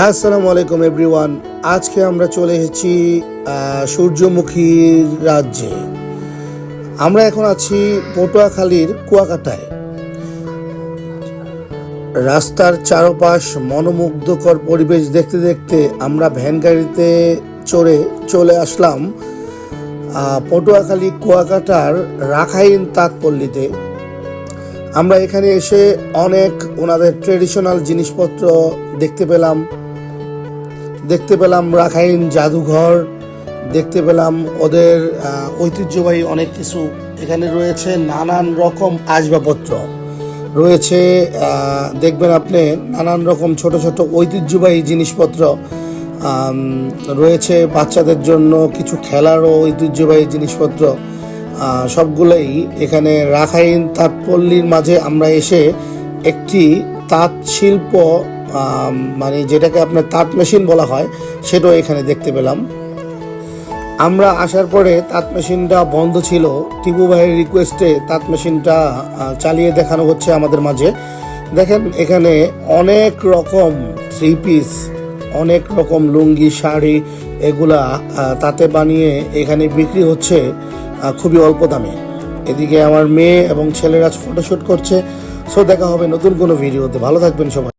আসসালামু আলাইকুম এভরিওয়ান। আজকে আমরা চলে এসেছি সূর্যমুখীর রাজ্যে। আমরা এখন আছি পটুয়াখালীর কুয়াকাটায়। রাস্তার চারপাশ মনোমুগ্ধকর পরিবেশ দেখতে দেখতে আমরা ভ্যান গাড়িতে চড়ে চলে আসলাম পটুয়াখালী কুয়াকাটার রাখাইন তাঁতপল্লীতে। আমরা এখানে এসে অনেক ওনাদের ট্রেডিশনাল জিনিসপত্র দেখতে পেলাম রাখাইন জাদুঘর, দেখতে পেলাম ওদের ঐতিহ্যবাহী অনেক কিছু। এখানে রয়েছে নানান রকম আসবাবপত্র রয়েছে, দেখবেন আপনি নানান রকম ছোট ছোট ঐতিহ্যবাহী জিনিসপত্র রয়েছে। বাচ্চাদের জন্য কিছু খেলারও ঐতিহ্যবাহী জিনিসপত্র, সবগুলোই এখানে রাখাইন তাঁতপল্লীর মাঝে আমরা এসে একটি তাঁত শিল্প, মানে যেটাকে আপনার তাঁত মেশিন বলা হয়, সেটাও এখানে দেখতে পেলাম। আমরা আসার পরে তাঁত মেশিনটা বন্ধ ছিল। টিপু ভাইয়ের রিকোয়েস্টে তাঁত মেশিনটা চালিয়ে দেখানো হচ্ছে আমাদের মাঝে। দেখেন এখানে অনেক রকম থ্রি পিস, অনেক রকম লুঙ্গি, শাড়ি, এগুলা তাঁতে বানিয়ে এখানে বিক্রি হচ্ছে খুবই অল্প দামে। এদিকে আমার মেয়ে এবং ছেলেরা ফটোশ্যুট করছে। সো দেখা হবে নতুন কোনো ভিডিওতে। ভালো থাকবেন সবাই।